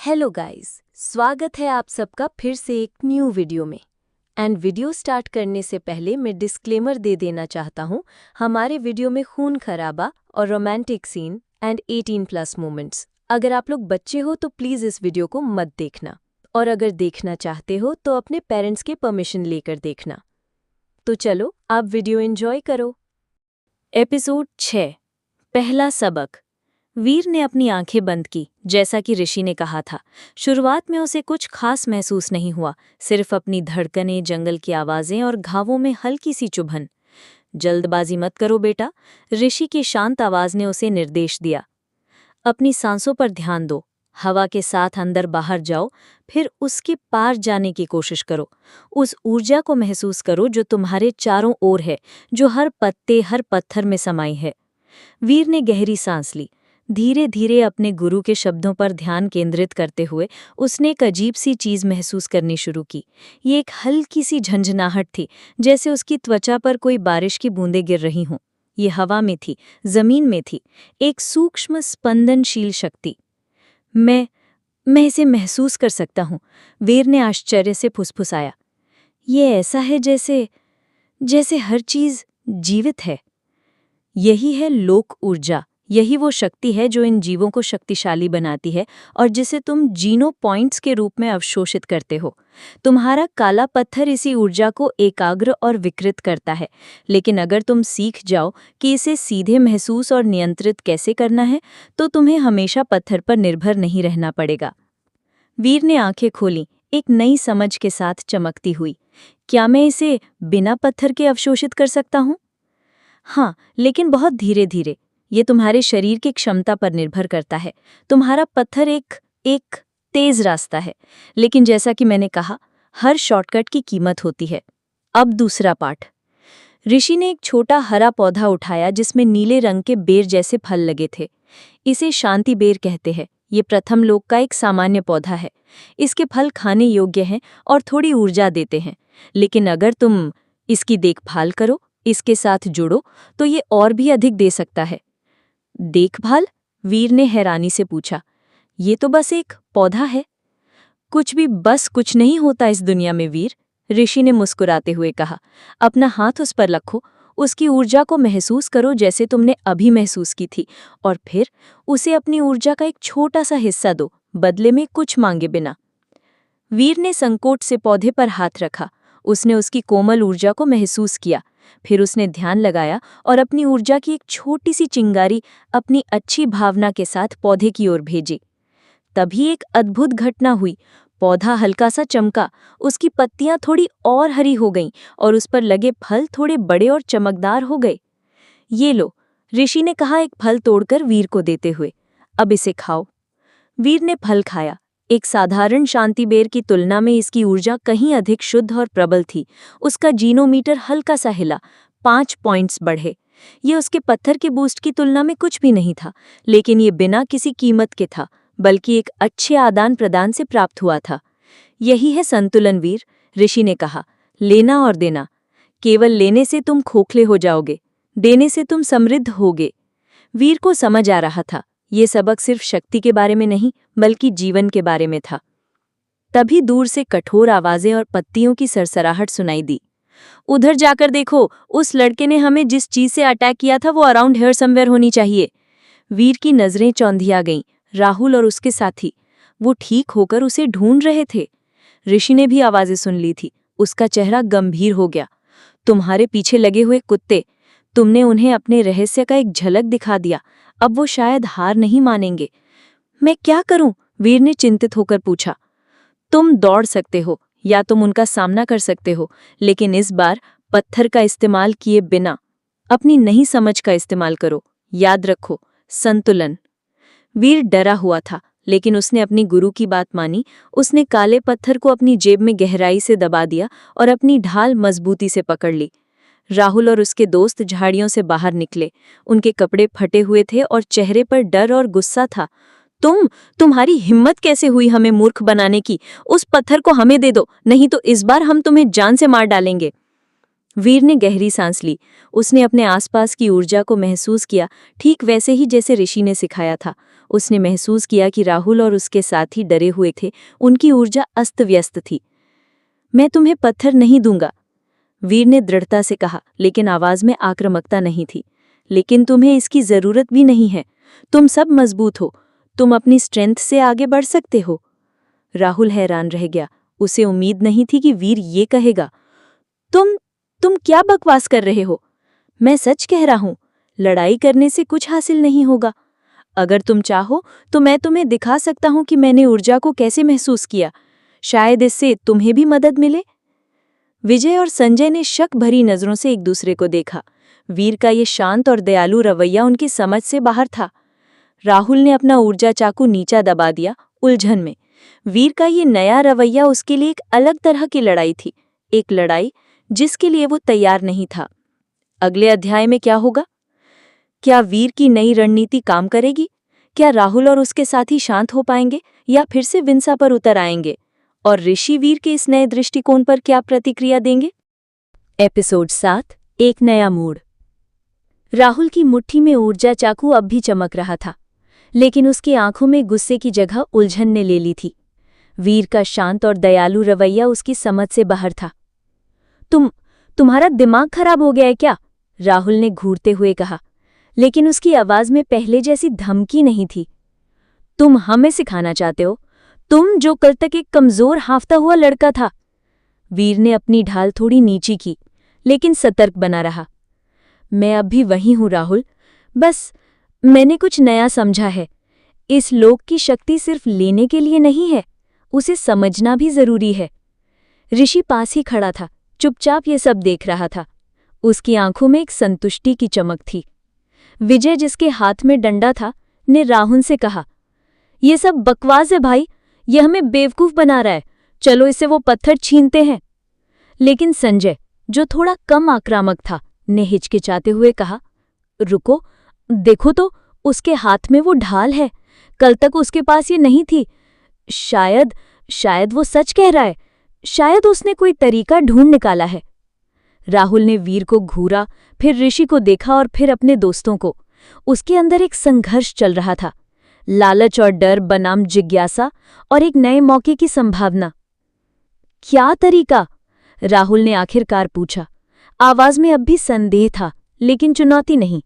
Hello guys, स्वागत है आप सबका फिर से एक न्यू वीडियो में। एंड वीडियो स्टार्ट करने से पहले मैं डिस्क्लेमर दे देना चाहता हूँ। हमारे वीडियो में खून खराबा और रोमांटिक सीन एंड 18+ मोमेंट्स। अगर आप लोग बच्चे हो तो प्लीज़ इस वीडियो को मत देखना, और अगर देखना चाहते हो तो अपने पेरेंट्स के परमिशन लेकर देखना। तो चलो आप वीडियो एंजॉय करो। एपिसोड 6, पहला सबक। वीर ने अपनी आंखें बंद की, जैसा कि ऋषि ने कहा था। शुरुआत में उसे कुछ खास महसूस नहीं हुआ, सिर्फ अपनी धड़कनें, जंगल की आवाजें और घावों में हल्की सी चुभन। जल्दबाजी मत करो बेटा, ऋषि की शांत आवाज ने उसे निर्देश दिया। अपनी सांसों पर ध्यान दो, हवा के साथ अंदर बाहर जाओ, फिर उसके पार जाने की कोशिश करो। उस ऊर्जा को महसूस करो जो तुम्हारे चारों ओर है, जो हर पत्ते, हर पत्थर में समाई है। वीर ने गहरी सांस ली। धीरे धीरे अपने गुरु के शब्दों पर ध्यान केंद्रित करते हुए उसने एक अजीब सी चीज महसूस करनी शुरू की। ये एक हल्की सी झंझनाहट थी, जैसे उसकी त्वचा पर कोई बारिश की बूंदें गिर रही हों। ये हवा में थी, जमीन में थी, एक सूक्ष्म स्पंदनशील शक्ति। मैं इसे महसूस कर सकता हूँ, वीर ने आश्चर्य से फुसफुसाया। ये ऐसा है जैसे हर चीज जीवित है। यही है लोक ऊर्जा, यही वो शक्ति है जो इन जीवों को शक्तिशाली बनाती है और जिसे तुम जीनो पॉइंट्स के रूप में अवशोषित करते हो। तुम्हारा काला पत्थर इसी ऊर्जा को एकाग्र और विकृत करता है, लेकिन अगर तुम सीख जाओ कि इसे सीधे महसूस और नियंत्रित कैसे करना है, तो तुम्हें हमेशा पत्थर पर निर्भर नहीं रहना पड़ेगा। वीर ने आंखें खोलीं, एक नई समझ के साथ चमकती हुई। क्या मैं इसे बिना पत्थर के अवशोषित कर सकता हूँ? हाँ, लेकिन बहुत धीरे धीरे। ये तुम्हारे शरीर की क्षमता पर निर्भर करता है। तुम्हारा पत्थर एक तेज रास्ता है, लेकिन जैसा कि मैंने कहा, हर शॉर्टकट की कीमत होती है। अब दूसरा पाठ। ऋषि ने एक छोटा हरा पौधा उठाया जिसमें नीले रंग के बेर जैसे फल लगे थे। इसे शांति बेर कहते हैं। ये प्रथम लोक का एक सामान्य पौधा है। इसके फल खाने योग्य हैं और थोड़ी ऊर्जा देते हैं, लेकिन अगर तुम इसकी देखभाल करो, इसके साथ जुड़ो, तो ये और भी अधिक दे सकता है। देखभाल? वीर ने हैरानी से पूछा। ये तो बस एक पौधा है। कुछ भी बस कुछ नहीं होता इस दुनिया में वीर, ऋषि ने मुस्कुराते हुए कहा। अपना हाथ उस पर रखो, उसकी ऊर्जा को महसूस करो जैसे तुमने अभी महसूस की थी, और फिर उसे अपनी ऊर्जा का एक छोटा सा हिस्सा दो, बदले में कुछ मांगे बिना। वीर ने संकोच से पौधे पर हाथ रखा। उसने उसकी कोमल ऊर्जा को महसूस किया। फिर उसने ध्यान लगाया और अपनी ऊर्जा की एक छोटी सी चिंगारी अपनी अच्छी भावना के साथ पौधे की ओर भेजी। तभी एक अद्भुत घटना हुई। पौधा हल्का सा चमका, उसकी पत्तियां थोड़ी और हरी हो गईं और उस पर लगे फल थोड़े बड़े और चमकदार हो गए। ये लो, ऋषि ने कहा एक फल तोड़कर वीर को देते हुए। अब इसे खाओ। वीर ने फल खाया। एक साधारण शांति बेर की तुलना में इसकी ऊर्जा कहीं अधिक शुद्ध और प्रबल थी। उसका जीनोमीटर हल्का सा हिला, 5 पॉइंट्स बढ़े। ये उसके पत्थर के बूस्ट की तुलना में कुछ भी नहीं था, लेकिन ये बिना किसी कीमत के था, बल्कि एक अच्छे आदान प्रदान से प्राप्त हुआ था। यही है संतुलन वीर, ऋषि ने कहा। लेना और देना। केवल लेने से तुम खोखले हो जाओगे, देने से तुम समृद्ध होगे। वीर को समझ आ रहा था, ये सबक सिर्फ शक्ति के बारे में नहीं, बल्कि जीवन के बारे में था। तभी दूर से कठोर आवाजें और पत्तियों की सरसराहट सुनाई दी। उधर जाकर देखो, उस लड़के ने हमें जिस चीज से अटैक किया था वो अराउंड हियर समवेयर होनी चाहिए। वीर की नजरें चौंधिया गईं। राहुल और उसके साथी, वो ठीक होकर उसे ढूंढ रहे थे। ऋषि ने भी आवाजें सुन ली थी। उसका चेहरा गंभीर हो गया। तुम्हारे पीछे लगे हुए कुत्ते, तुमने उन्हें अपने रहस्य का एक झलक दिखा दिया। अब वो शायद हार नहीं मानेंगे। मैं क्या करूं? वीर ने चिंतित होकर पूछा। तुम दौड़ सकते हो या तुम उनका सामना कर सकते हो, लेकिन इस बार पत्थर का इस्तेमाल किए बिना अपनी नई समझ का इस्तेमाल करो। याद रखो, संतुलन। वीर डरा हुआ था, लेकिन उसने अपनी गुरु की बात मानी। उसने काले पत्थर को अपनी जेब में गहराई से दबा दिया और अपनी ढाल मजबूती से पकड़ ली। राहुल और उसके दोस्त झाड़ियों से बाहर निकले। उनके कपड़े फटे हुए थे और चेहरे पर डर और गुस्सा था। तुम्हारी हिम्मत कैसे हुई हमें मूर्ख बनाने की? उस पत्थर को हमें दे दो, नहीं तो इस बार हम तुम्हें जान से मार डालेंगे। वीर ने गहरी सांस ली। उसने अपने आसपास की ऊर्जा को महसूस किया, ठीक वैसे ही जैसे ऋषि ने सिखाया था। उसने महसूस किया कि राहुल और उसके साथी डरे हुए थे, उनकी ऊर्जा अस्त व्यस्त थी। मैं तुम्हें पत्थर नहीं दूंगा, वीर ने दृढ़ता से कहा, लेकिन आवाज में आक्रामकता नहीं थी। लेकिन तुम्हें इसकी जरूरत भी नहीं है, तुम सब मजबूत हो, तुम अपनी स्ट्रेंथ से आगे बढ़ सकते हो। राहुल हैरान रह गया, उसे उम्मीद नहीं थी कि वीर ये कहेगा। तुम क्या बकवास कर रहे हो? मैं सच कह रहा हूं, लड़ाई करने से कुछ हासिल नहीं होगा। अगर तुम चाहो तो मैं तुम्हें दिखा सकता हूं कि मैंने ऊर्जा को कैसे महसूस किया, शायद इससे तुम्हें भी मदद मिले। विजय और संजय ने शक भरी नजरों से एक दूसरे को देखा। वीर का ये शांत और दयालु रवैया उनकी समझ से बाहर था। राहुल ने अपना ऊर्जा चाकू नीचा दबा दिया, उलझन में। वीर का ये नया रवैया उसके लिए एक अलग तरह की लड़ाई थी, एक लड़ाई जिसके लिए वो तैयार नहीं था। अगले अध्याय में क्या होगा? क्या वीर की नई रणनीति काम करेगी? क्या राहुल और उसके साथी शांत हो पाएंगे या फिर से विंसा पर उतर आएंगे? और ऋषि वीर के इस नए दृष्टिकोण पर क्या प्रतिक्रिया देंगे? एपिसोड 7, एक नया मूड। राहुल की मुट्ठी में ऊर्जा चाकू अब भी चमक रहा था, लेकिन उसकी आंखों में गुस्से की जगह उलझन ने ले ली थी। वीर का शांत और दयालु रवैया उसकी समझ से बाहर था। तुम्हारा दिमाग खराब हो गया है क्या? राहुल ने घूरते हुए कहा, लेकिन उसकी आवाज में पहले जैसी धमकी नहीं थी। तुम हमें सिखाना चाहते हो? तुम जो कल तक एक कमजोर हाफता हुआ लड़का था। वीर ने अपनी ढाल थोड़ी नीची की, लेकिन सतर्क बना रहा। मैं अब भी वही हूं राहुल, बस मैंने कुछ नया समझा है। इस लोक की शक्ति सिर्फ लेने के लिए नहीं है, उसे समझना भी जरूरी है। ऋषि पास ही खड़ा था, चुपचाप ये सब देख रहा था। उसकी आंखों में एक संतुष्टि की चमक थी। विजय, जिसके हाथ में डंडा था, ने राहुल से कहा, ये सब बकवास है भाई, ये हमें बेवकूफ बना रहा है, चलो इससे वो पत्थर छीनते हैं। लेकिन संजय, जो थोड़ा कम आक्रामक था, ने हिचकिचाते हुए कहा, रुको, देखो तो, उसके हाथ में वो ढाल है, कल तक उसके पास ये नहीं थी। शायद वो सच कह रहा है, शायद उसने कोई तरीका ढूंढ निकाला है। राहुल ने वीर को घूरा, फिर ऋषि को देखा और फिर अपने दोस्तों को। उसके अंदर एक संघर्ष चल रहा था, लालच और डर बनाम जिज्ञासा और एक नए मौके की संभावना। क्या तरीका? राहुल ने आखिरकार पूछा। आवाज में अब भी संदेह था, लेकिन चुनौती नहीं।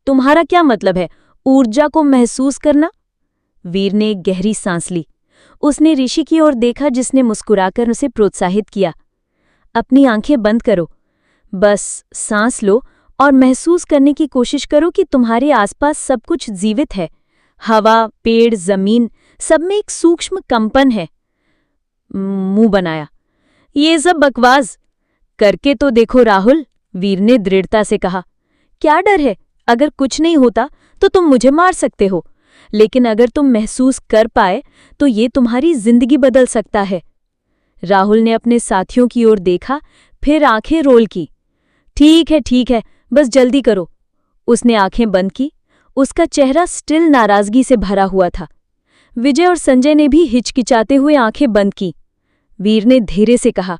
तुम्हारा क्या मतलब है, ऊर्जा को महसूस करना? वीर ने एक गहरी सांस ली। उसने ऋषि की ओर देखा, जिसने मुस्कुराकर उसे प्रोत्साहित किया। अपनी आंखें बंद करो, बस सांस लो और महसूस करने की कोशिश करो कि तुम्हारे आसपास सब कुछ जीवित है। हवा, पेड़, जमीन, सब में एक सूक्ष्म कंपन है। मुंह बनाया। ये सब बकवास। करके तो देखो राहुल, वीर ने दृढ़ता से कहा। क्या डर है? अगर कुछ नहीं होता तो तुम मुझे मार सकते हो, लेकिन अगर तुम महसूस कर पाए तो ये तुम्हारी जिंदगी बदल सकता है। राहुल ने अपने साथियों की ओर देखा, फिर आंखें रोल की। ठीक है, बस जल्दी करो। उसने आंखें बंद की। उसका चेहरा स्टिल नाराजगी से भरा हुआ था। विजय और संजय ने भी हिचकिचाते हुए आंखें बंद की। वीर ने धीरे से कहा,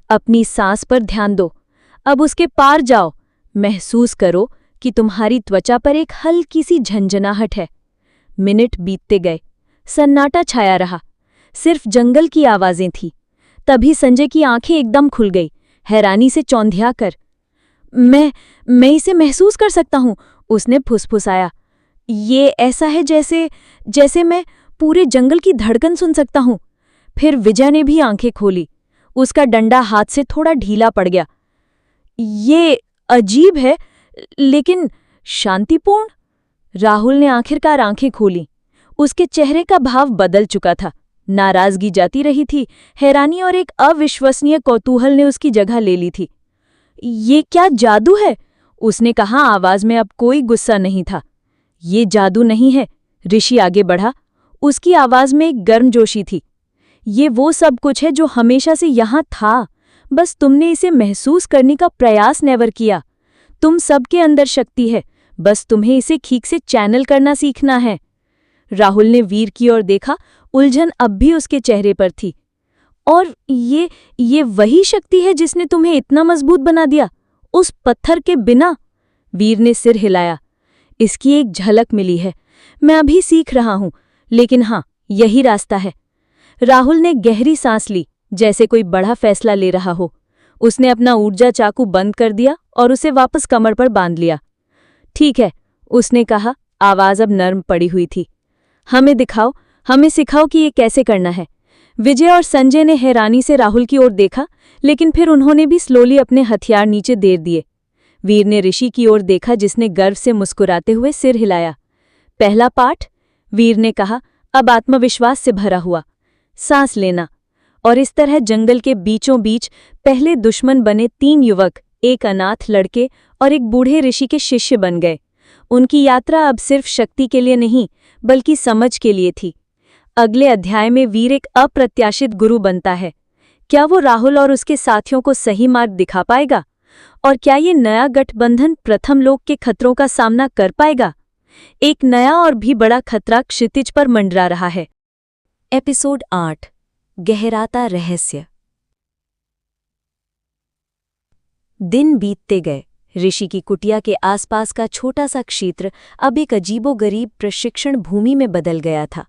अपनी सांस पर ध्यान दो, अब उसके पार जाओ। महसूस करो कि तुम्हारी त्वचा पर एक हल्की सी झंझनाहट है। मिनट बीतते गए, सन्नाटा छाया रहा, सिर्फ जंगल की आवाजें थीं। तभी संजय की आंखें एकदम खुल गई, हैरानी से चौंधिया कर। मैं इसे महसूस कर सकता हूं, उसने फुसफुसाया। ये ऐसा है जैसे मैं पूरे जंगल की धड़कन सुन सकता हूं। फिर विजय ने भी आंखें खोली। उसका डंडा हाथ से थोड़ा ढीला पड़ गया। ये अजीब है, लेकिन शांतिपूर्ण। राहुल ने आखिरकार आंखें खोली। उसके चेहरे का भाव बदल चुका था। नाराजगी जाती रही थी, हैरानी और एक अविश्वसनीय कौतूहल ने उसकी जगह ले ली थी। ये क्या जादू है? उसने कहा, आवाज में अब कोई गुस्सा नहीं था। ये जादू नहीं है, ऋषि आगे बढ़ा। उसकी आवाज में एक गर्मजोशी थी। ये वो सब कुछ है जो हमेशा से यहां था, बस तुमने इसे महसूस करने का प्रयास नेवर किया। तुम सबके अंदर शक्ति है, बस तुम्हें इसे ठीक से चैनल करना सीखना है। राहुल ने वीर की ओर देखा, उलझन अब भी उसके चेहरे पर थी। और ये वही शक्ति है जिसने तुम्हें इतना मजबूत बना दिया, उस पत्थर के बिना? वीर ने सिर हिलाया। इसकी एक झलक मिली है, मैं अभी सीख रहा हूं, लेकिन हाँ, यही रास्ता है। राहुल ने गहरी सांस ली, जैसे कोई बड़ा फैसला ले रहा हो। उसने अपना ऊर्जा चाकू बंद कर दिया और उसे वापस कमर पर बांध लिया। ठीक है, उसने कहा, आवाज अब नर्म पड़ी हुई थी। हमें दिखाओ, हमें सिखाओ कि ये कैसे करना है। विजय और संजय ने हैरानी से राहुल की ओर देखा, लेकिन फिर उन्होंने भी स्लोली अपने हथियार नीचे दे दिए। वीर ने ऋषि की ओर देखा, जिसने गर्व से मुस्कुराते हुए सिर हिलाया। पहला पाठ, वीर ने कहा, अब आत्मविश्वास से भरा हुआ। सांस लेना। और इस तरह जंगल के बीचों बीच पहले दुश्मन बने 3 युवक, एक अनाथ लड़के और एक बूढ़े ऋषि के शिष्य बन गए। उनकी यात्रा अब सिर्फ शक्ति के लिए नहीं, बल्कि समझ के लिए थी। अगले अध्याय में वीर एक अप्रत्याशित गुरु बनता है। क्या वो राहुल और उसके साथियों को सही मार्ग दिखा पाएगा? और क्या ये नया गठबंधन प्रथम लोक के खतरों का सामना कर पाएगा? एक नया और भी बड़ा खतरा क्षितिज पर मंडरा रहा है। एपिसोड 8, गहराता रहस्य। दिन बीतते गए। ऋषि की कुटिया के आसपास का छोटा सा क्षेत्र अब एक अजीबोगरीब प्रशिक्षण भूमि में बदल गया था।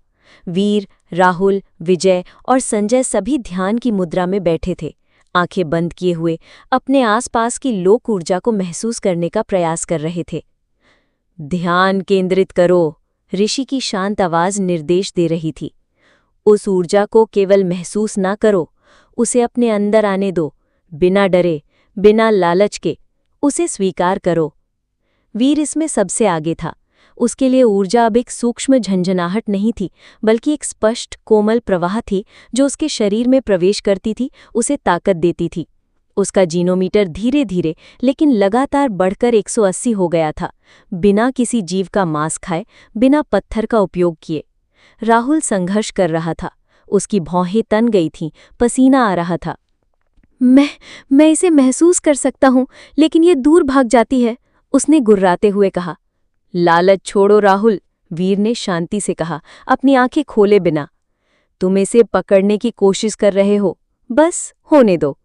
वीर, राहुल, विजय और संजय सभी ध्यान की मुद्रा में बैठे थे, आंखें बंद किए हुए अपने आसपास की लोक ऊर्जा को महसूस करने का प्रयास कर रहे थे। ध्यान केंद्रित करो, ऋषि की शांत आवाज निर्देश दे रही थी। उस ऊर्जा को केवल महसूस ना करो, उसे अपने अंदर आने दो, बिना डरे, बिना लालच के। उसे स्वीकार करो। वीर इसमें सबसे आगे था। उसके लिए ऊर्जा अब एक सूक्ष्म झंझनाहट नहीं थी, बल्कि एक स्पष्ट, कोमल प्रवाह थी जो उसके शरीर में प्रवेश करती थी, उसे ताकत देती थी। उसका जीनोमीटर धीरे धीरे लेकिन लगातार बढ़कर 180 हो गया था, बिना किसी जीव का मांस खाए, बिना पत्थर का उपयोग किए। राहुल संघर्ष कर रहा था। उसकी भौहें तन गई थीं, पसीना आ रहा था। मैं इसे महसूस कर सकता हूं, लेकिन ये दूर भाग जाती है, उसने गुर्राते हुए कहा। लालच छोड़ो राहुल, वीर ने शांति से कहा, अपनी आंखें खोले बिना। तुम इसे पकड़ने की कोशिश कर रहे हो, बस होने दो।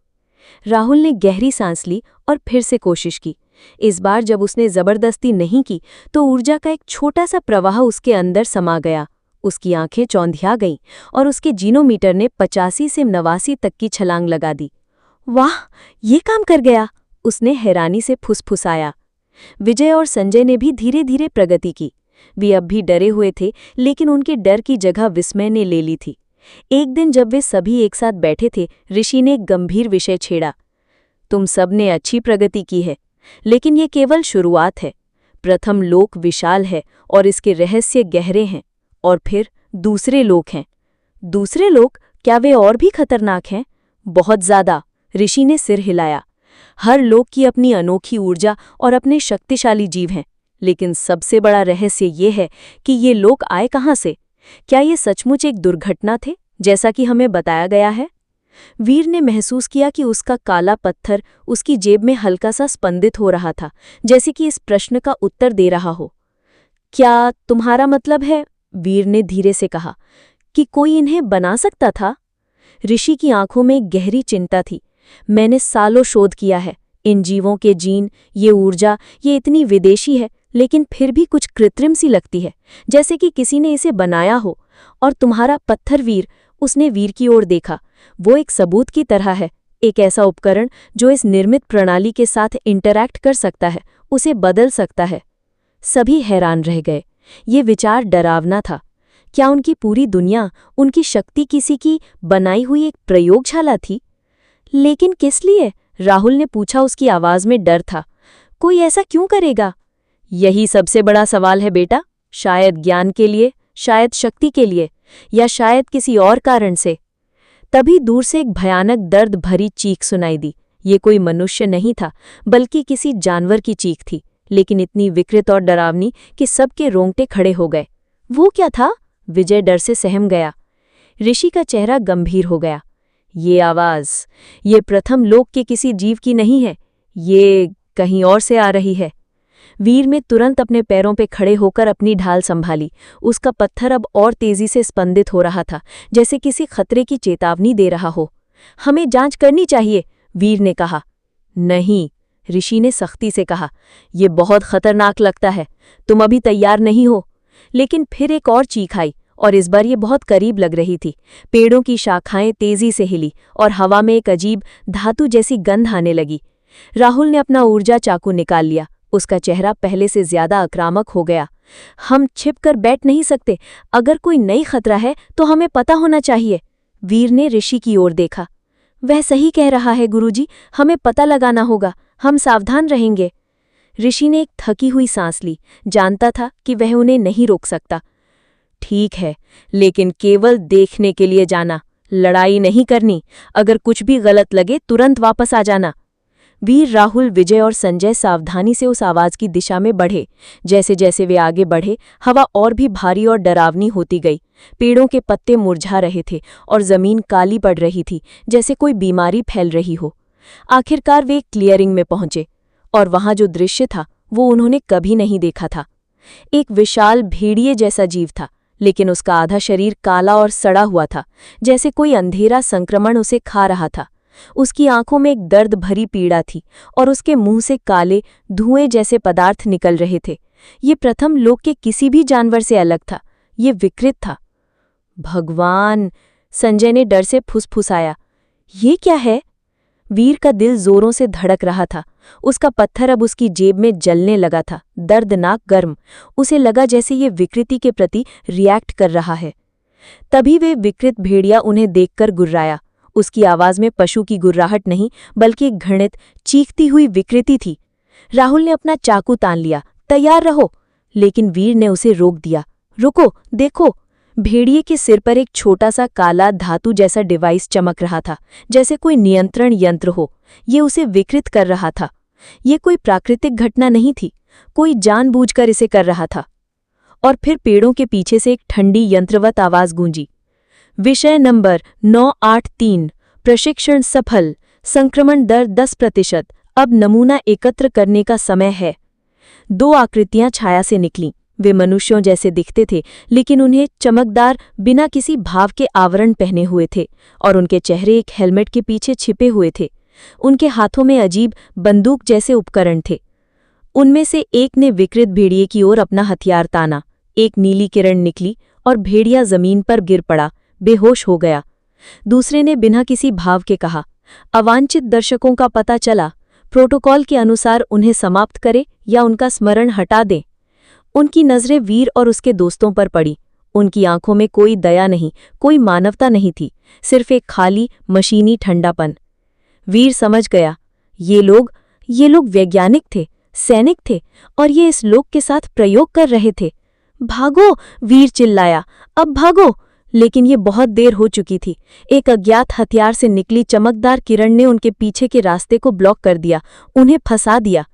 राहुल ने गहरी सांस ली और फिर से कोशिश की। इस बार जब उसने जबरदस्ती नहीं की, तो ऊर्जा का एक छोटा सा प्रवाह उसके अंदर समा गया। उसकी आंखें चौंधिया गईं और उसके जीनोमीटर ने 85 से 89 तक की छलांग लगा दी। वाह, ये काम कर गया, उसने हैरानी से फुसफुसाया। विजय और संजय ने भी धीरे धीरे प्रगति की। वे अब भी डरे हुए थे, लेकिन उनके डर की जगह विस्मय ने ले ली थी। एक दिन जब वे सभी एक साथ बैठे थे, ऋषि ने एक गंभीर विषय छेड़ा। तुम सब ने अच्छी प्रगति की है, लेकिन ये केवल शुरुआत है। प्रथम लोक विशाल है और इसके रहस्य गहरे हैं। और फिर दूसरे लोक हैं। दूसरे लोक, क्या वे और भी खतरनाक हैं? बहुत ज्यादा, ऋषि ने सिर हिलाया। हर लोक की अपनी अनोखी ऊर्जा और अपने शक्तिशाली जीव हैं, लेकिन सबसे बड़ा रहस्य ये है कि ये लोक आए कहाँ से? क्या ये सचमुच एक दुर्घटना थे, जैसा कि हमें बताया गया है? वीर ने महसूस किया कि उसका काला पत्थर उसकी जेब में हल्का सा स्पंदित हो रहा था, जैसे कि इस प्रश्न का उत्तर दे रहा हो। क्या तुम्हारा मतलब है, वीर ने धीरे से कहा, कि कोई इन्हें बना सकता था? ऋषि की आंखों में गहरी चिंता थी। मैंने सालों शोध किया है। इन जीवों के जीन, ये ऊर्जा, ये इतनी विदेशी है, लेकिन फिर भी कुछ कृत्रिम सी लगती है, जैसे कि किसी ने इसे बनाया हो। और तुम्हारा पत्थर वीर, उसने वीर की ओर देखा, वो एक सबूत की तरह है, एक ऐसा उपकरण जो इस निर्मित प्रणाली के साथ इंटरैक्ट कर सकता है, उसे बदल सकता है। सभी हैरान रह गए। ये विचार डरावना था। क्या उनकी पूरी दुनिया, उनकी शक्ति किसी की बनाई हुई एक प्रयोगशाला थी? लेकिन किस लिए? राहुल ने पूछा, उसकी आवाज में डर था। कोई ऐसा क्यों करेगा? यही सबसे बड़ा सवाल है बेटा। शायद ज्ञान के लिए, शायद शक्ति के लिए, या शायद किसी और कारण से। तभी दूर से एक भयानक दर्द भरी चीख सुनाई दी। ये कोई मनुष्य नहीं था, बल्कि किसी जानवर की चीख थी, लेकिन इतनी विकृत और डरावनी कि सबके रोंगटे खड़े हो गए। वो क्या था? विजय डर से सहम गया। ऋषि का चेहरा गंभीर हो गया। ये आवाज, ये प्रथम लोक के किसी जीव की नहीं है, ये कहीं और से आ रही है। वीर में तुरंत अपने पैरों पे खड़े होकर अपनी ढाल संभाली। उसका पत्थर अब और तेजी से स्पंदित हो रहा था, जैसे किसी खतरे की चेतावनी दे रहा हो। हमें जांच करनी चाहिए, वीर ने कहा। नहीं, ऋषि ने सख्ती से कहा, यह बहुत खतरनाक लगता है। तुम अभी तैयार नहीं हो। लेकिन फिर एक और चीख आई, और इस बार ये बहुत करीब लग रही थी। पेड़ों की शाखाएं तेजी से हिली और हवा में एक अजीब धातु जैसी गंध आने लगी। राहुल ने अपना ऊर्जा चाकू निकाल लिया। उसका चेहरा पहले से ज्यादा आक्रामक हो गया। हम छिपकर बैठ नहीं सकते। अगर कोई नई खतरा है तो हमें पता होना चाहिए। वीर ने ऋषि की ओर देखा। वह सही कह रहा है गुरुजी, हमें पता लगाना होगा। हम सावधान रहेंगे। ऋषि ने एक थकी हुई सांस ली। जानता था कि वह उन्हें नहीं रोक सकता। ठीक है, लेकिन केवल देखने के लिए जाना, लड़ाई नहीं करनी। अगर कुछ भी गलत लगे तुरंत वापस आ जाना। वीर, राहुल, विजय और संजय सावधानी से उस आवाज की दिशा में बढ़े। जैसे जैसे वे आगे बढ़े, हवा और भी भारी और डरावनी होती गई। पेड़ों के पत्ते मुरझा रहे थे और जमीन काली पड़ रही थी, जैसे कोई बीमारी फैल रही हो। आखिरकार वे एक क्लियरिंग में पहुंचे, और वहां जो दृश्य था वो उन्होंने कभी नहीं देखा था। एक विशाल भेड़िए जैसा जीव था, लेकिन उसका आधा शरीर काला और सड़ा हुआ था, जैसे कोई अंधेरा संक्रमण उसे खा रहा था। उसकी आंखों में एक दर्द भरी पीड़ा थी और उसके मुंह से काले धुएं जैसे पदार्थ निकल रहे थे। ये प्रथम लोक के किसी भी जानवर से अलग था। ये विकृत था। भगवान! संजय ने डर से फुसफुसाया। ये क्या है? वीर का दिल जोरों से धड़क रहा था। उसका पत्थर अब उसकी जेब में जलने लगा था, दर्दनाक गर्म। उसे लगा जैसे ये विकृति के प्रति रिएक्ट कर रहा है। तभी वे विकृत भेड़िया उन्हें देखकर गुर्राया। उसकी आवाज में पशु की गुर्राहट नहीं, बल्कि एक घृणित, चीखती हुई विकृति थी। राहुल ने अपना चाकू तान लिया। तैयार रहो। लेकिन वीर ने उसे रोक दिया। रुको, देखो। भेड़िए के सिर पर एक छोटा सा काला धातु जैसा डिवाइस चमक रहा था, जैसे कोई नियंत्रण यंत्र हो। ये उसे विकृत कर रहा था। ये कोई प्राकृतिक घटना नहीं थी। कोई जानबूझकर इसे कर रहा था। और फिर पेड़ों के पीछे से एक ठंडी यंत्रवत आवाज गूंजी। विषय नंबर 983, प्रशिक्षण सफल, संक्रमण दर 10%। अब नमूना एकत्र करने का समय है। 2 आकृतियां छाया से निकलीं। वे मनुष्यों जैसे दिखते थे, लेकिन उन्हें चमकदार, बिना किसी भाव के आवरण पहने हुए थे, और उनके चेहरे एक हेलमेट के पीछे छिपे हुए थे। उनके हाथों में अजीब बंदूक जैसे उपकरण थे। उनमें से एक ने विकृत भेड़िए की ओर अपना हथियार ताना। एक नीली किरण निकली और भेड़िया जमीन पर गिर पड़ा, बेहोश हो गया। दूसरे ने बिना किसी भाव के कहा, अवांछित दर्शकों का पता चला। प्रोटोकॉल के अनुसार उन्हें समाप्त करे या उनका स्मरण हटा दे। उनकी नजरें वीर और उसके दोस्तों पर पड़ी। उनकी आंखों में कोई दया नहीं, कोई मानवता नहीं थी, सिर्फ एक खाली, मशीनी ठंडापन। वीर समझ गया, ये लोग वैज्ञानिक थे, सैनिक थे, और ये इस लोक के साथ प्रयोग कर रहे थे। भागो! वीर चिल्लाया, अब भागो! लेकिन ये बहुत देर हो चुकी थी। एक अज्ञात हथियार से निकली चमकदार किरण ने उनके पीछे के रास्ते को ब्लॉक कर दिया, उन्हें फंसा दिया।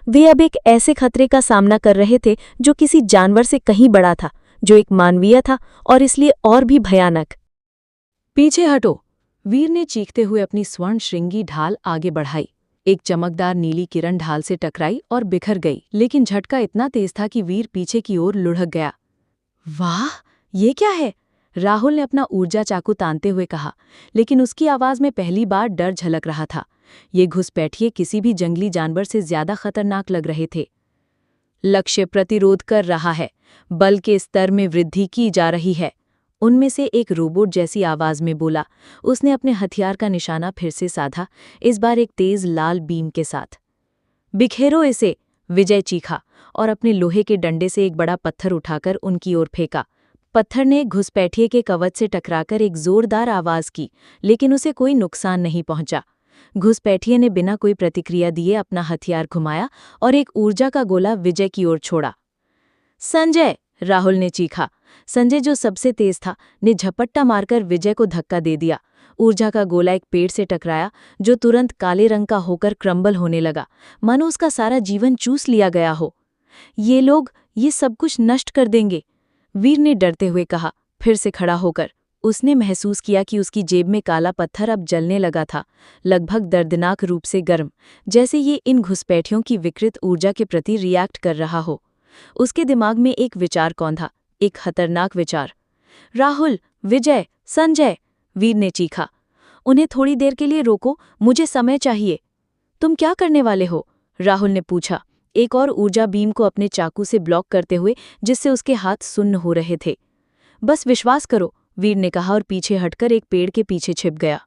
वे अब एक ऐसे खतरे का सामना कर रहे थे जो किसी जानवर से कहीं बड़ा था, जो एक मानवीय था और इसलिए और भी भयानक। पीछे हटो! वीर ने चीखते हुए अपनी स्वर्ण श्रृंगी ढाल आगे बढ़ाई। एक चमकदार नीली किरण ढाल से टकराई और बिखर गई, लेकिन झटका इतना तेज था कि वीर पीछे की ओर लुढ़क गया। वाह, ये क्या है? राहुल ने अपना ऊर्जा चाकू तानते हुए कहा, लेकिन उसकी आवाज में पहली बार डर झलक रहा था। ये घुसपैठिए किसी भी जंगली जानवर से ज्यादा खतरनाक लग रहे थे। लक्ष्य प्रतिरोध कर रहा है, बल के स्तर में वृद्धि की जा रही है, उनमें से एक रोबोट जैसी आवाज में बोला। उसने अपने हथियार का निशाना फिर से साधा, इस बार एक तेज लाल बीम के साथ। बिखेरो इसे! विजय चीखा और अपने लोहे के डंडे से एक बड़ा पत्थर उठाकर उनकी ओर फेंका। पत्थर ने घुसपैठिए के कवच से टकराकर एक जोरदार आवाज की, लेकिन उसे कोई नुकसान नहीं पहुंचा। घुसपैठिए ने बिना कोई प्रतिक्रिया दिए अपना हथियार घुमाया और एक ऊर्जा का गोला विजय की ओर छोड़ा। संजय! राहुल ने चीखा। संजय, जो सबसे तेज था, ने झपट्टा मारकर विजय को धक्का दे दिया। ऊर्जा का गोला एक पेड़ से टकराया, जो तुरंत काले रंग का होकर क्रम्बल होने लगा, मानो उसका सारा जीवन चूस लिया गया हो। ये लोग ये सब कुछ नष्ट कर देंगे, वीर ने डरते हुए कहा, फिर से खड़ा होकर। उसने महसूस किया कि उसकी जेब में काला पत्थर अब जलने लगा था, लगभग दर्दनाक रूप से गर्म, जैसे ये इन घुसपैठियों की विकृत ऊर्जा के प्रति रिएक्ट कर रहा हो। उसके दिमाग में एक विचार कौंधा, एक खतरनाक विचार। राहुल, विजय, संजय! वीर ने चीखा, उन्हें थोड़ी देर के लिए रोको, मुझे समय चाहिए। तुम क्या करने वाले हो? राहुल ने पूछा। एक और ऊर्जा बीम को अपने चाकू से ब्लॉक करते हुए, जिससे उसके हाथ सुन्न हो रहे थे। बस विश्वास करो, वीर ने कहा और पीछे हटकर एक पेड़ के पीछे छिप गया।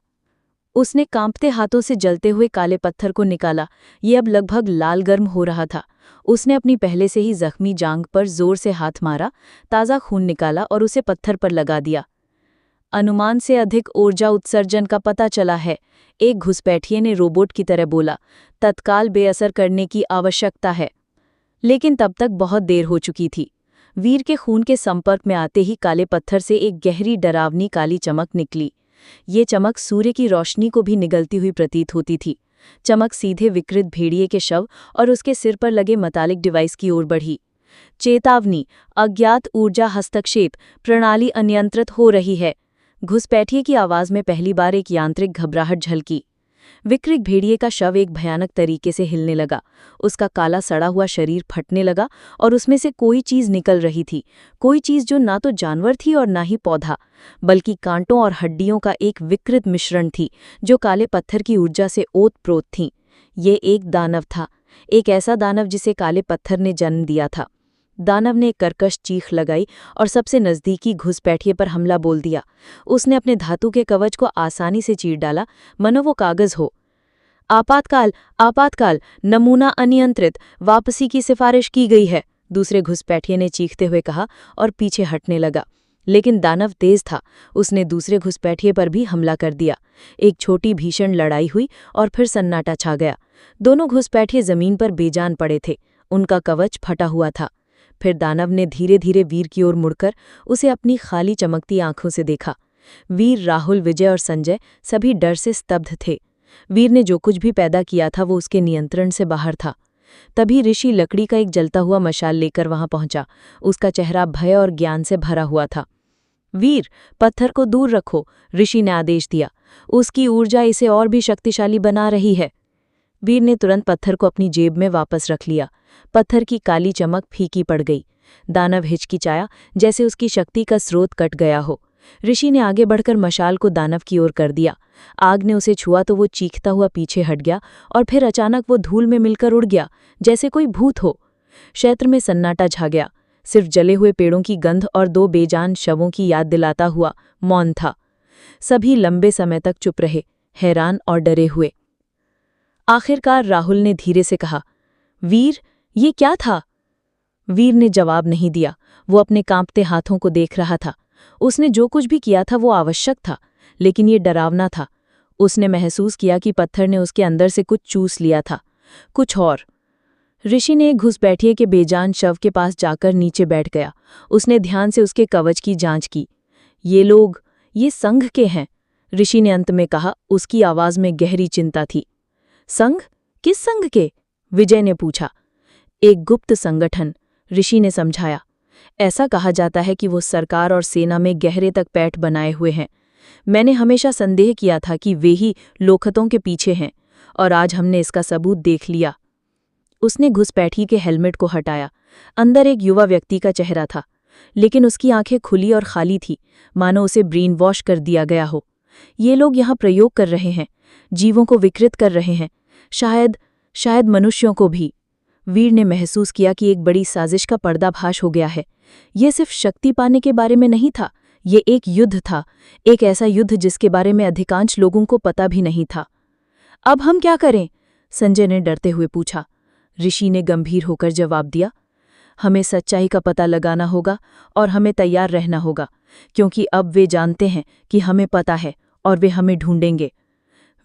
उसने कांपते हाथों से जलते हुए काले पत्थर को निकाला। ये अब लगभग लाल गर्म हो रहा था। उसने अपनी पहले से ही जख्मी जांघ पर जोर से हाथ मारा, ताज़ा खून निकाला और उसे पत्थर पर लगा दिया। अनुमान से अधिक ऊर्जा उत्सर्जन का पता चला है, एक घुसपैठिए ने रोबोट की तरह बोला। तत्काल बेअसर करने की आवश्यकता है। लेकिन तब तक बहुत देर हो चुकी थी। वीर के खून के संपर्क में आते ही काले पत्थर से एक गहरी डरावनी काली चमक निकली। ये चमक सूर्य की रोशनी को भी निगलती हुई प्रतीत होती थी। चमक सीधे विकृत भेड़िए के शव और उसके सिर पर लगे मेटालिक डिवाइस की ओर बढ़ी। चेतावनी, अज्ञात ऊर्जा हस्तक्षेप, प्रणाली अनियंत्रित हो रही है। घुसपैठिए की आवाज में पहली बार एक यांत्रिक घबराहट झलकी। विकृत भेड़िए का शव एक भयानक तरीके से हिलने लगा। उसका काला सड़ा हुआ शरीर फटने लगा और उसमें से कोई चीज निकल रही थी, कोई चीज जो ना तो जानवर थी और ना ही पौधा, बल्कि कांटों और हड्डियों का एक विकृत मिश्रण थी, जो काले पत्थर की ऊर्जा से ओत-प्रोत थी। ये एक दानव था, एक ऐसा दानव जिसे काले पत्थर ने जन्म दिया था। दानव ने एक कर्कश चीख लगाई और सबसे नजदीकी घुसपैठिए पर हमला बोल दिया। उसने अपने धातु के कवच को आसानी से चीर डाला, मनो वो कागज हो। आपातकाल, आपातकाल, नमूना अनियंत्रित, वापसी की सिफारिश की गई है, दूसरे घुसपैठिए ने चीखते हुए कहा और पीछे हटने लगा। लेकिन दानव तेज था, उसने दूसरे घुसपैठिए पर भी हमला कर दिया। एक छोटी भीषण लड़ाई हुई और फिर सन्नाटा छा गया। दोनों घुसपैठिए जमीन पर बेजान पड़े थे, उनका कवच फटा हुआ था। फिर दानव ने धीरे धीरे वीर की ओर मुड़कर उसे अपनी खाली चमकती आंखों से देखा। वीर, राहुल, विजय और संजय सभी डर से स्तब्ध थे। वीर ने जो कुछ भी पैदा किया था वो उसके नियंत्रण से बाहर था। तभी ऋषि लकड़ी का एक जलता हुआ मशाल लेकर वहां पहुंचा। उसका चेहरा भय और ज्ञान से भरा हुआ था। वीर, पत्थर को दूर रखो, ऋषि ने आदेश दिया। उसकी ऊर्जा इसे और भी शक्तिशाली बना रही है। वीर ने तुरंत पत्थर को अपनी जेब में वापस रख लिया। पत्थर की काली चमक फीकी पड़ गई। दानव हिचकिचाया, जैसे उसकी शक्ति का स्रोत कट गया हो। ऋषि ने आगे बढ़कर मशाल को दानव की ओर कर दिया। आग ने उसे छुआ तो वो चीखता हुआ पीछे हट गया और फिर अचानक वो धूल में मिलकर उड़ गया, जैसे कोई भूत हो। क्षेत्र में सन्नाटा छा गया। सिर्फ जले हुए पेड़ों की गंध और दो बेजान शवों की याद दिलाता हुआ मौन था। सभी लंबे समय तक चुप रहे, हैरान और डरे हुए। आखिरकार राहुल ने धीरे से कहा, वीर, ये क्या था? वीर ने जवाब नहीं दिया। वो अपने कांपते हाथों को देख रहा था। उसने जो कुछ भी किया था वो आवश्यक था, लेकिन ये डरावना था। उसने महसूस किया कि पत्थर ने उसके अंदर से कुछ चूस लिया था, कुछ और। ऋषि ने एक घुसपैठिए के बेजान शव के पास जाकर नीचे बैठ गया। उसने ध्यान से उसके कवच की जांच की। ये लोग, ये संघ के हैं, ऋषि ने अंत में कहा। उसकी आवाज में गहरी चिंता थी। संघ? किस संघ के? विजय ने पूछा। एक गुप्त संगठन, ऋषि ने समझाया। ऐसा कहा जाता है कि वो सरकार और सेना में गहरे तक पैठ बनाए हुए हैं। मैंने हमेशा संदेह किया था कि वे ही लोखतों के पीछे हैं, और आज हमने इसका सबूत देख लिया। उसने घुसपैठी के हेलमेट को हटाया। अंदर एक युवा व्यक्ति का चेहरा था, लेकिन उसकी आंखें खुली और खाली थी, मानो उसे ब्रेन वॉश कर दिया गया हो। ये लोग यहाँ प्रयोग कर रहे हैं, जीवों को विकृत कर रहे हैं, शायद मनुष्यों को भी। वीर ने महसूस किया कि एक बड़ी साजिश का पर्दाफाश हो गया है। ये सिर्फ शक्ति पाने के बारे में नहीं था, ये एक युद्ध था, एक ऐसा युद्ध जिसके बारे में अधिकांश लोगों को पता भी नहीं था। अब हम क्या करें? संजय ने डरते हुए पूछा। ऋषि ने गंभीर होकर जवाब दिया, हमें सच्चाई का पता लगाना होगा और हमें तैयार रहना होगा, क्योंकि अब वे जानते हैं कि हमें पता है और वे हमें ढूंढेंगे।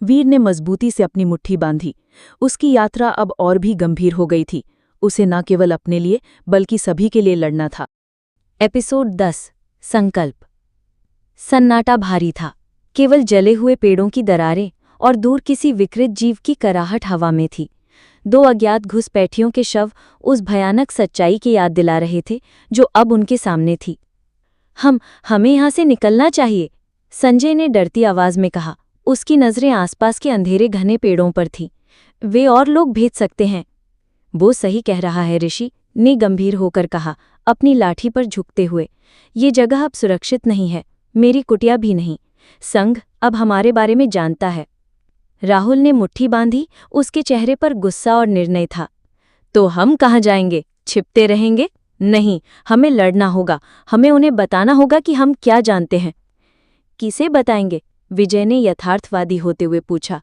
वीर ने मजबूती से अपनी मुट्ठी बांधी। उसकी यात्रा अब और भी गंभीर हो गई थी। उसे न केवल अपने लिए बल्कि सभी के लिए लड़ना था। एपिसोड 10, संकल्प। सन्नाटा भारी था। केवल जले हुए पेड़ों की दरारें और दूर किसी विकृत जीव की कराहट हवा में थी। दो अज्ञात घुसपैठियों के शव उस भयानक सच्चाई की याद दिला रहे थे जो अब उनके सामने थी। हमें यहाँ से निकलना चाहिए, संजय ने डरती आवाज में कहा। उसकी नजरें आसपास के अंधेरे घने पेड़ों पर थीं। वे और लोग भेज सकते हैं। वो सही कह रहा है, ऋषि ने गंभीर होकर कहा, अपनी लाठी पर झुकते हुए। ये जगह अब सुरक्षित नहीं है, मेरी कुटिया भी नहीं। संघ अब हमारे बारे में जानता है। राहुल ने मुट्ठी बांधी, उसके चेहरे पर गुस्सा और निर्णय था। तो हम कहाँ जाएंगे? छिपते रहेंगे? नहीं, हमें लड़ना होगा। हमें उन्हें बताना होगा कि हम क्या जानते हैं। किसे बताएंगे? विजय ने यथार्थवादी होते हुए पूछा।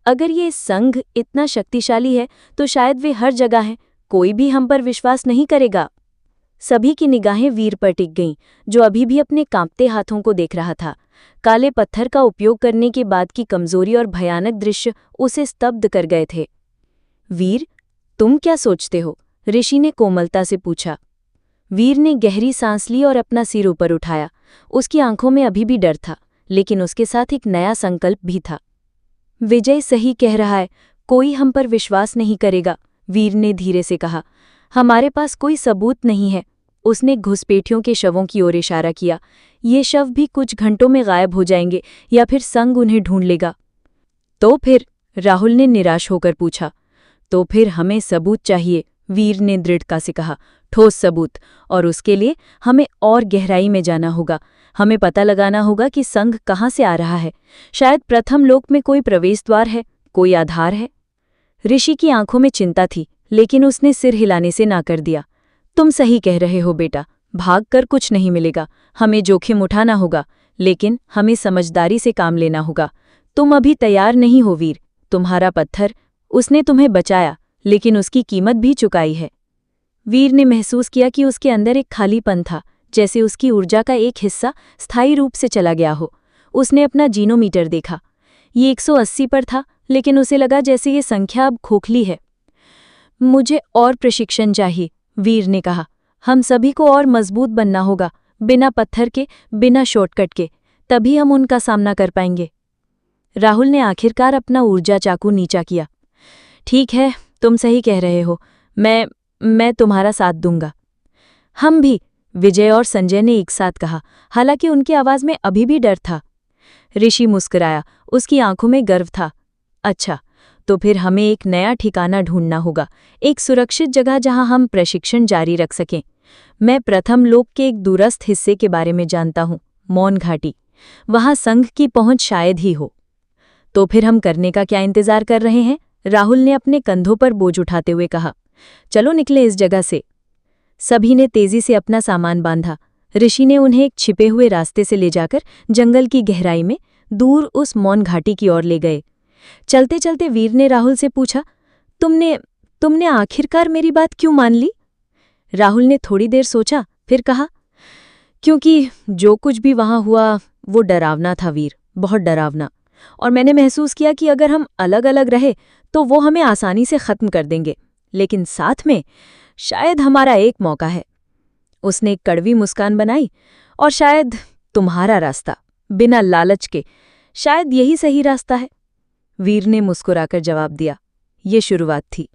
अगर ये संघ इतना शक्तिशाली है तो शायद वे हर जगह हैं, कोई भी हम पर विश्वास नहीं करेगा। सभी की निगाहें वीर पर टिक गईं, जो अभी भी अपने कांपते हाथों को देख रहा था। काले पत्थर का उपयोग करने के बाद की कमजोरी और भयानक दृश्य उसे स्तब्ध कर गए थे। वीर, तुम क्या सोचते हो? ऋषि ने कोमलता से पूछा। वीर ने गहरी सांस ली और अपना सिर ऊपर उठाया। उसकी आंखों में अभी भी डर था, लेकिन उसके साथ एक नया संकल्प भी था। विजय सही कह रहा है, कोई हम पर विश्वास नहीं करेगा, वीर ने धीरे से कहा। हमारे पास कोई सबूत नहीं है। उसने घुसपैठियों के शवों की ओर इशारा किया। ये शव भी कुछ घंटों में गायब हो जाएंगे या फिर संघ उन्हें ढूंढ लेगा। तो फिर? राहुल ने निराश होकर पूछा। तो फिर हमें सबूत चाहिए, वीर ने दृढ़ता से कहा। ठोस सबूत। और उसके लिए हमें और गहराई में जाना होगा। हमें पता लगाना होगा कि संघ कहाँ से आ रहा है। शायद प्रथम लोक में कोई प्रवेश द्वार है, कोई आधार है। ऋषि की आंखों में चिंता थी, लेकिन उसने सिर हिलाने से ना कर दिया। तुम सही कह रहे हो बेटा, भागकर कुछ नहीं मिलेगा। हमें जोखिम उठाना होगा, लेकिन हमें समझदारी से काम लेना होगा। तुम अभी तैयार नहीं हो वीर। तुम्हारा पत्थर, उसने तुम्हें बचाया, लेकिन उसकी कीमत भी चुकाई है। वीर ने महसूस किया कि उसके अंदर एक खालीपन था, जैसे उसकी ऊर्जा का एक हिस्सा स्थायी रूप से चला गया हो। उसने अपना जीनोमीटर देखा। ये 180 पर था, लेकिन उसे लगा जैसे ये संख्या अब खोखली है। मुझे और प्रशिक्षण चाहिए, वीर ने कहा। हम सभी को और मजबूत बनना होगा, बिना पत्थर के, बिना शॉर्टकट के। तभी हम उनका सामना कर पाएंगे। राहुल ने आखिरकार अपना ऊर्जा चाकू नीचा किया। ठीक है, तुम सही कह रहे हो। मैं तुम्हारा साथ दूंगा। हम भी, विजय और संजय ने एक साथ कहा, हालांकि उनकी आवाज में अभी भी डर था। ऋषि मुस्कुराया, उसकी आंखों में गर्व था। अच्छा, तो फिर हमें एक नया ठिकाना ढूंढना होगा, एक सुरक्षित जगह जहां हम प्रशिक्षण जारी रख सकें। मैं प्रथम लोक के एक दूरस्थ हिस्से के बारे में जानता हूं, मौन घाटी। वहां संघ की पहुंच शायद ही हो। तो फिर हम करने का क्या इंतजार कर रहे हैं? राहुल ने अपने कंधों पर बोझ उठाते हुए कहा। चलो निकले इस जगह से। सभी ने तेजी से अपना सामान बांधा। ऋषि ने उन्हें एक छिपे हुए रास्ते से ले जाकर जंगल की गहराई में दूर उस मौन घाटी की ओर ले गए। चलते चलते वीर ने राहुल से पूछा, तुमने आखिरकार मेरी बात क्यों मान ली? राहुल ने थोड़ी देर सोचा, फिर कहा, क्योंकि जो कुछ भी वहां हुआ वो डरावना था वीर, बहुत डरावना। और मैंने महसूस किया कि अगर हम अलग अलग रहे तो वो हमें आसानी से खत्म कर देंगे, लेकिन साथ में शायद हमारा एक मौका है। उसने एक कड़वी मुस्कान बनाई। और शायद तुम्हारा रास्ता, बिना लालच के, शायद यही सही रास्ता है। वीर ने मुस्कुराकर जवाब दिया। ये शुरुआत थी।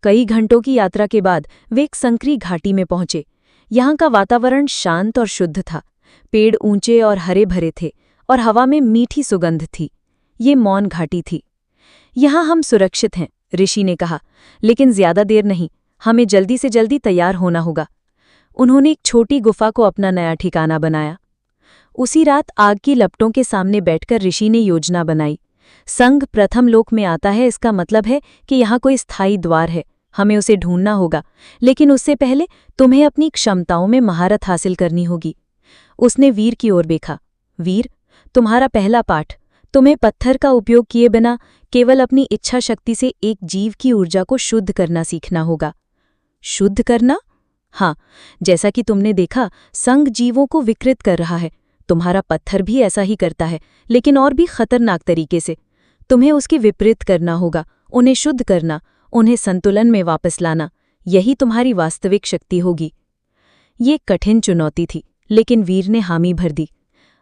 कई घंटों की यात्रा के बाद वे एक संकरी घाटी में पहुंचे। यहाँ का वातावरण शांत और शुद्ध था। पेड़ ऊंचे और हरे भरे थे और हवा में मीठी सुगंध थी। ये मौन घाटी थी। यहाँ हम सुरक्षित हैं, ऋषि ने कहा, लेकिन ज्यादा देर नहीं, हमें जल्दी से जल्दी तैयार होना होगा। उन्होंने एक छोटी गुफा को अपना नया ठिकाना बनाया। उसी रात आग की लपटों के सामने बैठकर ऋषि ने योजना बनाई। संघ प्रथम लोक में आता है, इसका मतलब है कि यहाँ कोई स्थायी द्वार है। हमें उसे ढूंढना होगा, लेकिन उससे पहले तुम्हें अपनी क्षमताओं में महारत हासिल करनी होगी। उसने वीर की ओर देखा। वीर, तुम्हारा पहला पाठ, तुम्हें पत्थर का उपयोग किए बिना केवल अपनी इच्छा शक्ति से एक जीव की ऊर्जा को शुद्ध करना सीखना होगा। शुद्ध करना? हाँ, जैसा कि तुमने देखा, संघ जीवों को विकृत कर रहा है। तुम्हारा पत्थर भी ऐसा ही करता है, लेकिन और भी खतरनाक तरीके से। तुम्हें उसके विपरीत करना होगा, उन्हें शुद्ध करना, उन्हें संतुलन में वापस लाना। यही तुम्हारी वास्तविक शक्ति होगी। ये कठिन चुनौती थी, लेकिन वीर ने हामी भर दी।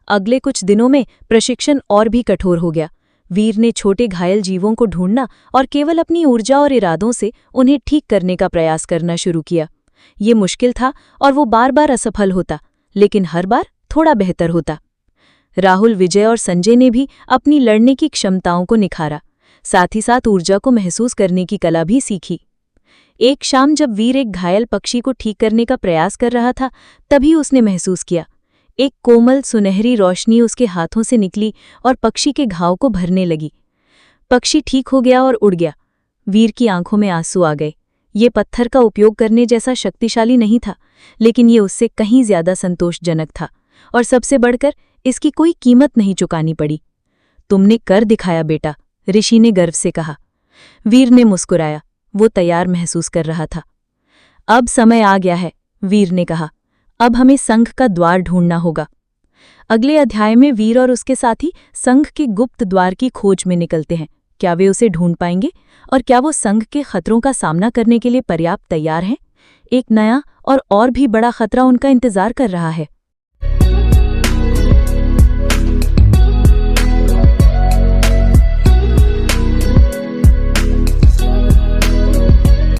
अगले कुछ दिनों में प्रशिक्षण और भी कठोर हो गया। वीर ने छोटे घायल जीवों को ढूंढना और केवल अपनी ऊर्जा और इरादों से उन्हें ठीक करने का प्रयास करना शुरू किया। ये मुश्किल था और वो बार बार असफल होता, लेकिन हर बार थोड़ा बेहतर होता। राहुल, विजय और संजय ने भी अपनी लड़ने की क्षमताओं को निखारा, साथ ही साथ ऊर्जा को महसूस करने की कला भी सीखी। एक शाम जब वीर एक घायल पक्षी को ठीक करने का प्रयास कर रहा था, तभी उसने महसूस किया एक कोमल सुनहरी रोशनी उसके हाथों से निकली और पक्षी के घाव को भरने लगी। पक्षी ठीक हो गया और उड़ गया। वीर की आंखों में आंसू आ गए। ये पत्थर का उपयोग करने जैसा शक्तिशाली नहीं था, लेकिन ये उससे कहीं ज्यादा संतोषजनक था, और सबसे बढ़कर इसकी कोई कीमत नहीं चुकानी पड़ी। तुमने कर दिखाया बेटा, ऋषि ने गर्व से कहा। वीर ने मुस्कुराया, वो तैयार महसूस कर रहा था। अब समय आ गया है, वीर ने कहा। अब हमें संघ का द्वार ढूंढना होगा। अगले अध्याय में वीर और उसके साथी संघ के गुप्त द्वार की खोज में निकलते हैं। क्या वे उसे ढूंढ पाएंगे, और क्या वो संघ के खतरों का सामना करने के लिए पर्याप्त तैयार हैं? एक नया और भी बड़ा खतरा उनका इंतजार कर रहा है।